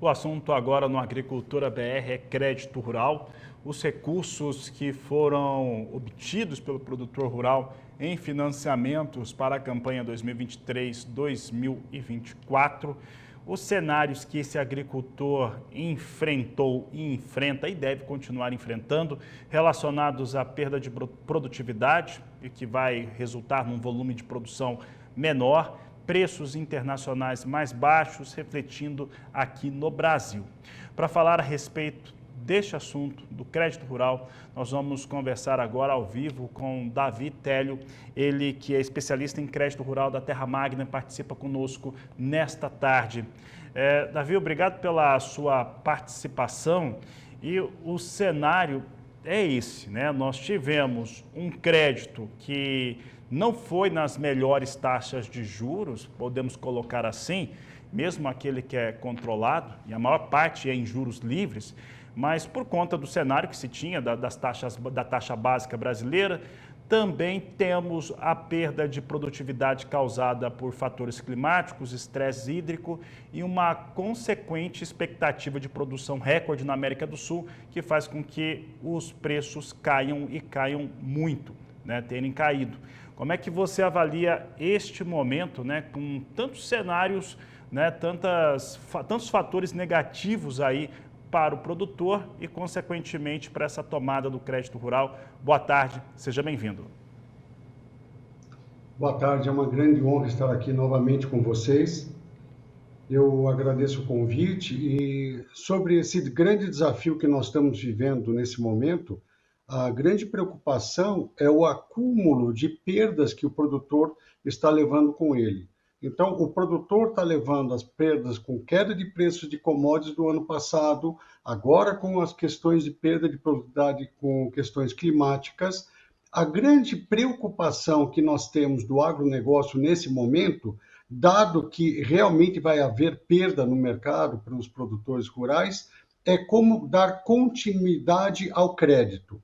O assunto agora no Agricultura BR é crédito rural. Os recursos que foram obtidos pelo produtor rural em financiamentos para a campanha 2023-2024, os cenários que esse agricultor enfrentou e enfrenta e deve continuar enfrentando, relacionados à perda de produtividade e que vai resultar num volume de produção menor, preços internacionais mais baixos, refletindo aqui no Brasil. Para falar a respeito deste assunto, do crédito rural, nós vamos conversar agora ao vivo com Davi Télio, ele que é especialista em crédito rural da Terra Magna, participa conosco nesta tarde. Davi, obrigado pela sua participação e o cenário é esse, né? Nós tivemos um crédito que não foi nas melhores taxas de juros, podemos colocar assim, mesmo aquele que é controlado, e a maior parte é em juros livres, mas por conta do cenário que se tinha da taxa básica brasileira, também temos a perda de produtividade causada por fatores climáticos, estresse hídrico e uma consequente expectativa de produção recorde na América do Sul, que faz com que os preços caiam e caiam muito, né, terem caído. Como é que você avalia este momento, né, com tantos cenários, né, tantos fatores negativos aí para o produtor e, consequentemente, para essa tomada do crédito rural? Boa tarde, seja bem-vindo. Boa tarde, é uma grande honra estar aqui novamente com vocês. Eu agradeço o convite e sobre esse grande desafio que nós estamos vivendo nesse momento, a grande preocupação é o acúmulo de perdas que o produtor está levando com ele. Então, o produtor está levando as perdas com queda de preços de commodities do ano passado, agora com as questões de perda de produtividade com questões climáticas. A grande preocupação que nós temos do agronegócio nesse momento, dado que realmente vai haver perda no mercado para os produtores rurais, é como dar continuidade ao crédito.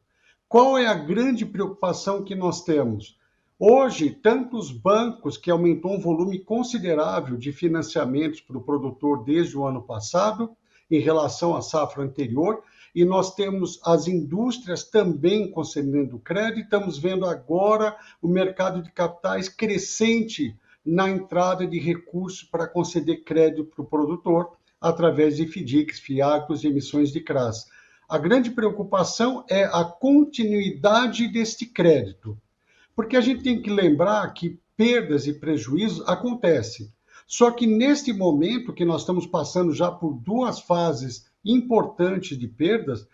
Qual é a grande preocupação que nós temos? Hoje, tantos bancos que aumentou um volume considerável de financiamentos para o produtor desde o ano passado, em relação à safra anterior, e nós temos as indústrias também concedendo crédito, estamos vendo agora o mercado de capitais crescente na entrada de recursos para conceder crédito para o produtor, através de FDICs, FIACos e emissões de CRAs. A grande preocupação é a continuidade deste crédito, porque a gente tem que lembrar que perdas e prejuízos acontecem. Só que neste momento que nós estamos passando já por duas fases importantes de perdas,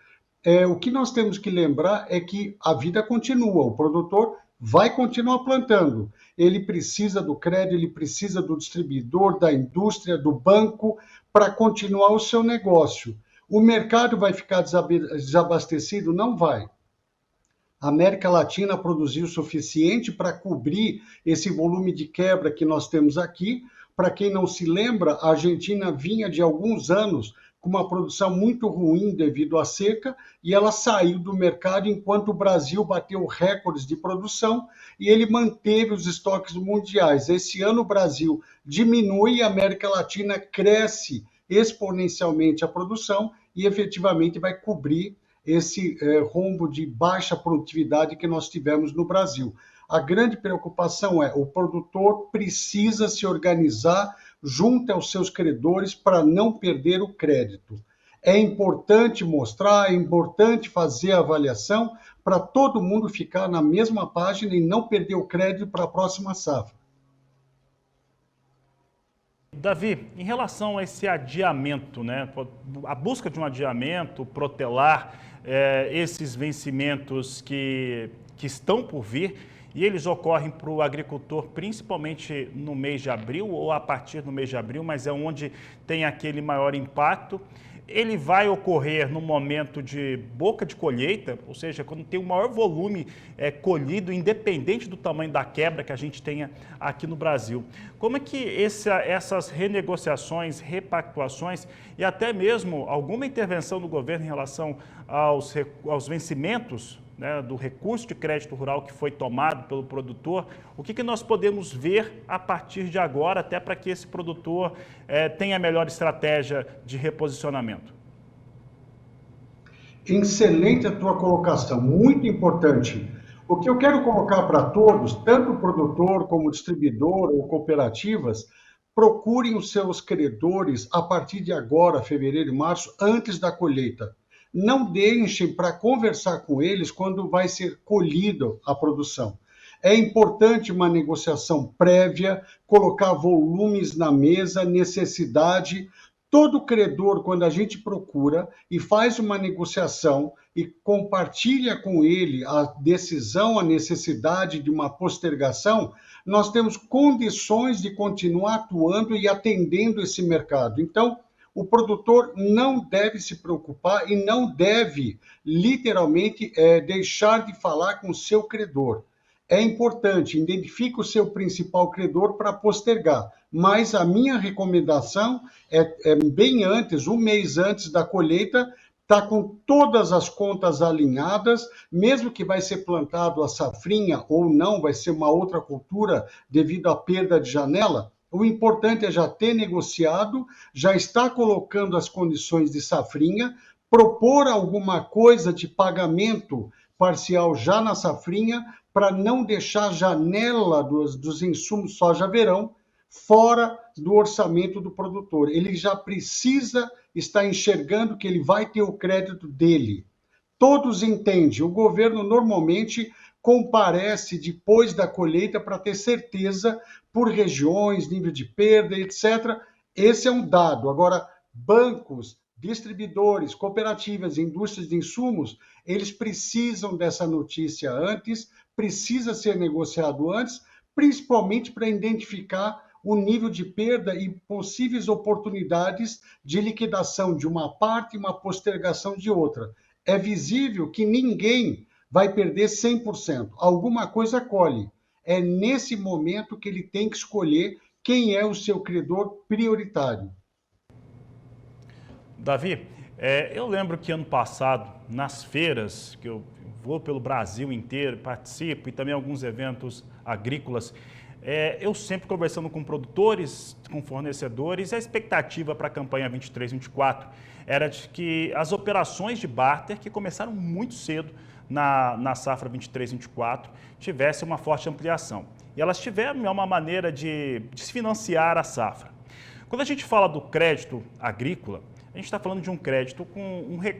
o que nós temos que lembrar é que a vida continua, o produtor vai continuar plantando, ele precisa do crédito, ele precisa do distribuidor, da indústria, do banco, para continuar o seu negócio. O mercado vai ficar desabastecido? Não vai. A América Latina produziu o suficiente para cobrir esse volume de quebra que nós temos aqui. Para quem não se lembra, a Argentina vinha de alguns anos com uma produção muito ruim devido à seca e ela saiu do mercado enquanto o Brasil bateu recordes de produção e ele manteve os estoques mundiais. Esse ano o Brasil diminui e a América Latina cresce exponencialmente a produção e efetivamente vai cobrir esse rombo de baixa produtividade que nós tivemos no Brasil. A grande preocupação é o produtor precisa se organizar junto aos seus credores para não perder o crédito. É importante mostrar, é importante fazer a avaliação para todo mundo ficar na mesma página e não perder o crédito para a próxima safra. Davi, em relação a esse adiamento, né, a busca de um adiamento, protelar esses vencimentos que estão por vir, e eles ocorrem para o agricultor principalmente no mês de abril ou a partir do mês de abril, mas é onde tem aquele maior impacto. Ele vai ocorrer no momento de boca de colheita, ou seja, quando tem o maior volume colhido, independente do tamanho da quebra que a gente tenha aqui no Brasil. Como é que essas renegociações, repactuações e até mesmo alguma intervenção do governo em relação aos vencimentos né, do recurso de crédito rural que foi tomado pelo produtor, o que nós podemos ver a partir de agora, até para que esse produtor tenha a melhor estratégia de reposicionamento? Excelente a tua colocação, muito importante. O que eu quero colocar para todos, tanto o produtor como o distribuidor ou cooperativas, procurem os seus credores a partir de agora, fevereiro e março, antes da colheita. Não deixem para conversar com eles quando vai ser colhida a produção. É importante uma negociação prévia, colocar volumes na mesa, necessidade. Todo credor, quando a gente procura e faz uma negociação e compartilha com ele a decisão, a necessidade de uma postergação, nós temos condições de continuar atuando e atendendo esse mercado. Então, o produtor não deve se preocupar e não deve, literalmente, deixar de falar com o seu credor. É importante, identifique o seu principal credor para postergar, mas a minha recomendação é bem antes, um mês antes da colheita, tá com todas as contas alinhadas, mesmo que vai ser plantado a safrinha ou não, vai ser uma outra cultura devido à perda de janela. O importante é já ter negociado, já estar colocando as condições de safrinha, propor alguma coisa de pagamento parcial já na safrinha, para não deixar a janela dos insumos soja-verão fora do orçamento do produtor. Ele já precisa estar enxergando que ele vai ter o crédito dele. Todos entendem, o governo normalmente comparece depois da colheita para ter certeza por regiões, nível de perda, etc. Esse é um dado. Agora, bancos, distribuidores, cooperativas, indústrias de insumos, eles precisam dessa notícia antes, precisa ser negociado antes, principalmente para identificar o nível de perda e possíveis oportunidades de liquidação de uma parte e uma postergação de outra. É visível que ninguém vai perder 100%. Alguma coisa colhe. É nesse momento que ele tem que escolher quem é o seu credor prioritário. Davi, eu lembro que ano passado, nas feiras, que eu vou pelo Brasil inteiro, participo, e também alguns eventos agrícolas, eu sempre conversando com produtores, com fornecedores, a expectativa para a campanha 23-24 era de que as operações de barter, que começaram muito cedo na safra 23-24, tivessem uma forte ampliação. E elas tiveram uma maneira de se financiar a safra. Quando a gente fala do crédito agrícola, a gente está falando de um crédito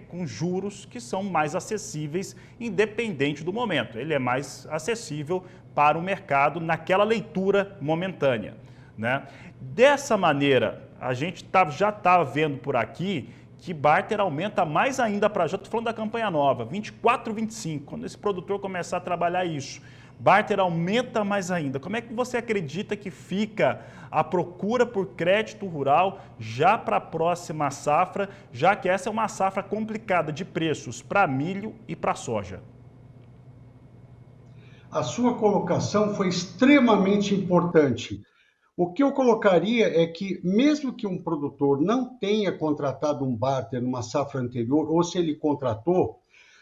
com juros que são mais acessíveis, independente do momento. Ele é mais acessível para o mercado naquela leitura momentânea, né? Dessa maneira, a gente já está vendo por aqui que barter aumenta mais ainda para já. Estou falando da campanha nova, 24, 25, quando esse produtor começar a trabalhar isso. Barter aumenta mais ainda. Como é que você acredita que fica a procura por crédito rural já para a próxima safra, já que essa é uma safra complicada de preços para milho e para soja? A sua colocação foi extremamente importante. O que eu colocaria é que, mesmo que um produtor não tenha contratado um barter numa safra anterior, ou se ele contratou,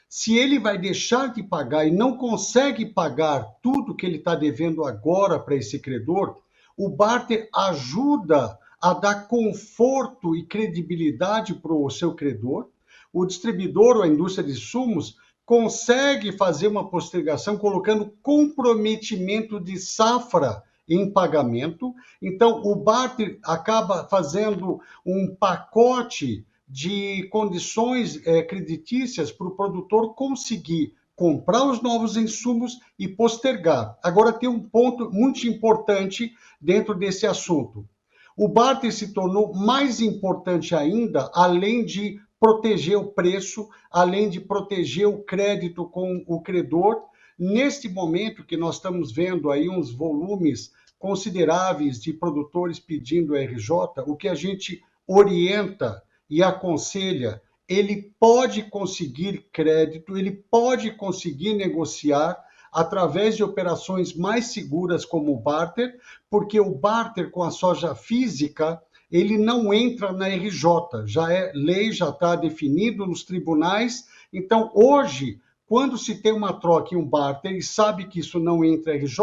se ele vai deixar de pagar e não consegue pagar tudo que ele está devendo agora para esse credor, o barter ajuda a dar conforto e credibilidade para o seu credor. O distribuidor ou a indústria de insumos consegue fazer uma postergação colocando comprometimento de safra em pagamento. Então, o barter acaba fazendo um pacote de condições creditícias para o produtor conseguir comprar os novos insumos e postergar. Agora, tem um ponto muito importante dentro desse assunto. O barter se tornou mais importante ainda, além de proteger o preço, além de proteger o crédito com o credor. Neste momento que nós estamos vendo aí uns volumes consideráveis de produtores pedindo RJ, o que a gente orienta e aconselha, ele pode conseguir crédito, ele pode conseguir negociar através de operações mais seguras como o barter, porque o barter com a soja física, ele não entra na RJ, já é lei, já está definido nos tribunais. Então, hoje, Quando se tem uma troca e um barter e sabe que isso não entra RJ,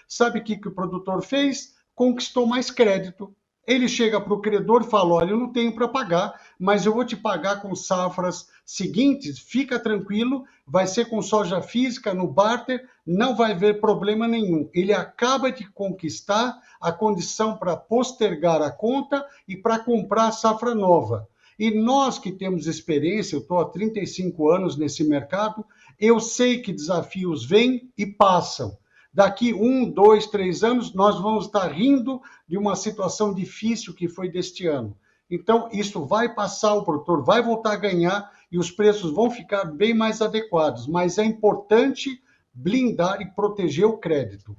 sabe o que o produtor fez? Conquistou mais crédito. Ele chega para o credor e fala, olha, eu não tenho para pagar, mas eu vou te pagar com safras seguintes, fica tranquilo, vai ser com soja física no barter, não vai haver problema nenhum. Ele acaba de conquistar a condição para postergar a conta e para comprar a safra nova. E nós que temos experiência, eu estou há 35 anos nesse mercado, eu sei que desafios vêm e passam. Daqui 1, 2, 3 anos, nós vamos estar rindo de uma situação difícil que foi deste ano. Então, isso vai passar, o produtor vai voltar a ganhar e os preços vão ficar bem mais adequados. Mas é importante blindar e proteger o crédito.